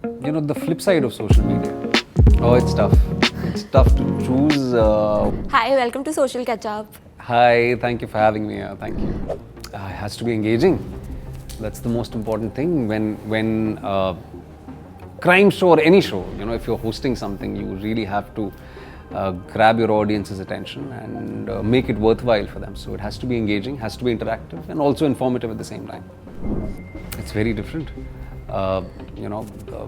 You know, the flip side of social media. Oh, it's tough. It's tough to choose. Hi, welcome to Social Ketchup. Hi, thank you for having me. Thank you. It has to be engaging. That's the most important thing. When crime show or any show, you know, if you're hosting something, you really have to grab your audience's attention and make it worthwhile for them. So it has to be engaging, has to be interactive, and also informative at the same time. It's very different.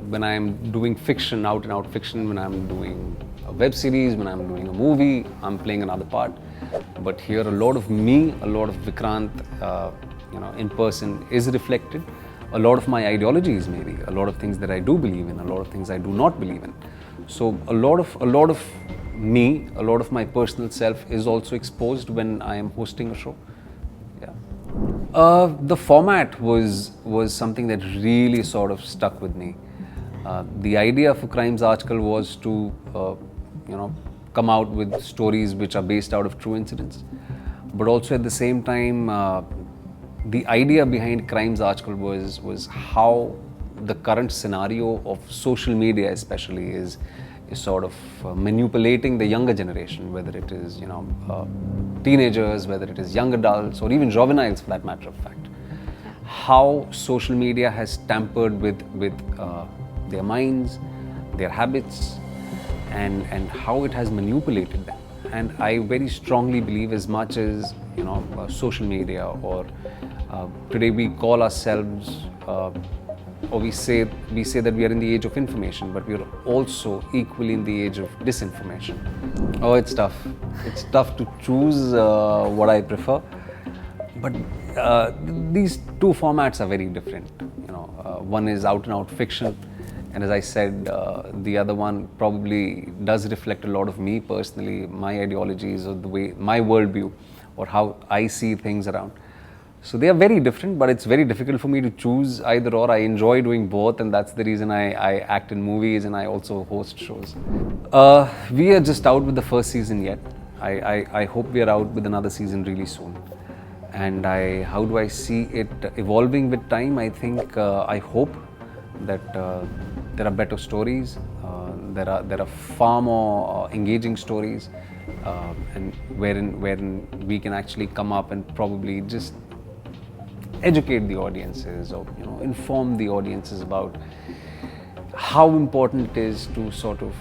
When I'm doing fiction, out and out fiction, when I'm doing a web series, when I'm doing a movie, I'm playing another part. But here, a lot of me, a lot of Vikrant, in person is reflected. A lot of my ideologies, maybe a lot of things that I do believe in, a lot of things I do not believe in. So a lot of me, a lot of my personal self is also exposed when I am hosting a show. The format was something that really sort of stuck with me. The idea for Crimes Aaj Kal was to, come out with stories which are based out of true incidents, but also at the same time, the idea behind Crimes Aaj Kal was how the current scenario of social media, especially, is sort of manipulating the younger generation, whether it is teenagers, whether it is young adults, or even juveniles, for that matter of fact. How social media has tampered with their minds, their habits, and how it has manipulated them. And I very strongly believe, as much as social media, or today we call ourselves, or we say that we are in the age of information, but we are also equally in the age of disinformation. Oh, it's tough. It's tough to choose what I prefer. But these two formats are very different. One is out and out fiction, and as I said, the other one probably does reflect a lot of me personally, my ideologies, or the way my worldview, or how I see things around. So they are very different, but it's very difficult for me to choose either or. I enjoy doing both, and that's the reason I act in movies and I also host shows. We are just out with the first season yet. I hope we are out with another season really soon. And how do I see it evolving with time? I think, I hope that there are better stories. There are far more engaging stories, and wherein we can actually come up and probably just educate the audiences, or inform the audiences about how important it is to sort of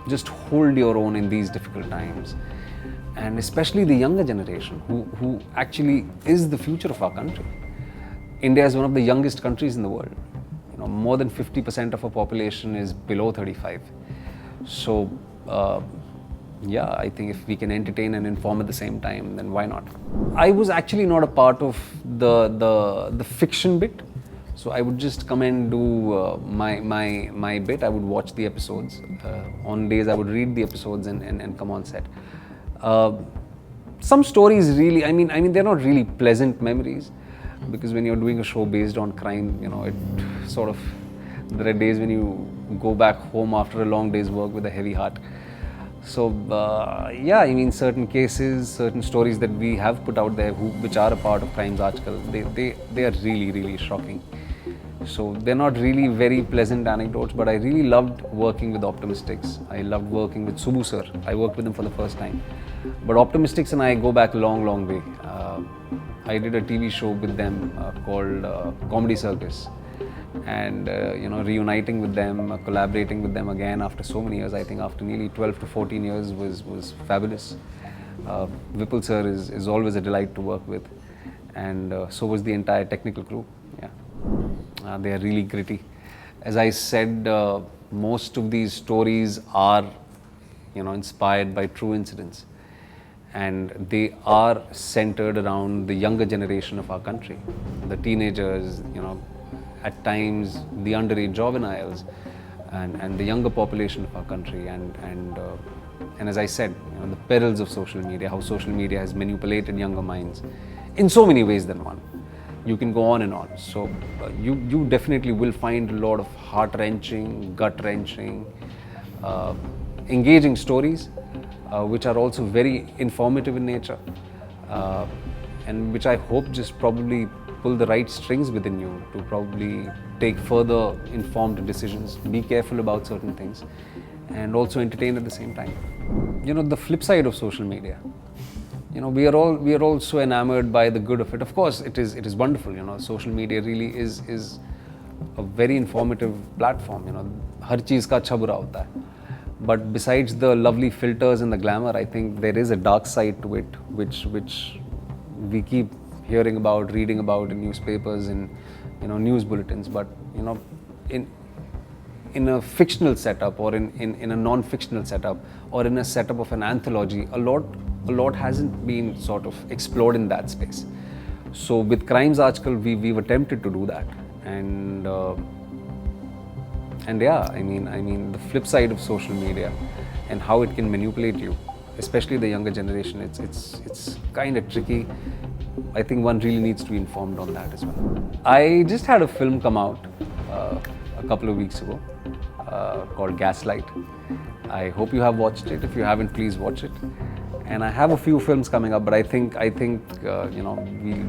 just hold your own in these difficult times, and especially the younger generation who actually is the future of our country. India is one of the youngest countries in the world. More than 50% of our population is below 35. So I think if we can entertain and inform at the same time, then why not? I was actually not a part of the fiction bit, so I would just come and do my bit. I would watch the episodes. On days I would read the episodes and come on set. Some stories really, I mean, they're not really pleasant memories, because when you're doing a show based on crime, it sort of, there are days when you go back home after a long day's work with a heavy heart. So certain cases, certain stories that we have put out there, which are a part of Crimes Aaj Kal, they are really, really shocking. So they're not really very pleasant anecdotes, but I really loved working with Optimistics. I loved working with Subbu sir. I worked with him for the first time. But Optimistics and I go back a long, long way. I did a TV show with them called Comedy Circus. And reuniting with them, collaborating with them again after so many years, I think after nearly 12 to 14 years, was fabulous. Vipul sir is always a delight to work with, and so was the entire technical crew. They are really gritty. As I said, most of these stories are inspired by true incidents, and they are centered around the younger generation of our country, the teenagers, at times the underage juveniles, and the younger population of our country, and as I said, the perils of social media, how social media has manipulated younger minds in so many ways than one. You can go on and on. So you definitely will find a lot of heart-wrenching, gut-wrenching, engaging stories, which are also very informative in nature, and which I hope just probably pull the right strings within you to probably take further informed decisions, be careful about certain things, and also entertain at the same time. You know, the flip side of social media. You know, we are all so enamored by the good of it. Of course, it is wonderful. You know, social media really is a very informative platform. You know, हर चीज़ का अच्छा बुरा होता है. But besides the lovely filters and the glamour, I think there is a dark side to it, which we keep hearing about, reading about in newspapers and, you know, news bulletins. But, you know, in a fictional setup or in a non-fictional setup or in a setup of an anthology, a lot hasn't been sort of explored in that space. So with Crimes Aaj Kal, we've attempted to do that, and yeah, I mean the flip side of social media and how it can manipulate you, especially the younger generation. It's kind of tricky. I think one really needs to be informed on that as well. I just had a film come out a couple of weeks ago called Gaslight. I hope you have watched it. If you haven't, please watch it. And I have a few films coming up, but I think you know,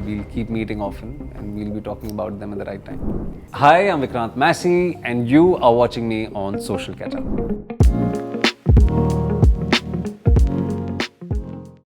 we'll keep meeting often and we'll be talking about them at the right time. Hi, I'm Vikrant Massey and you are watching me on Social Ketchup.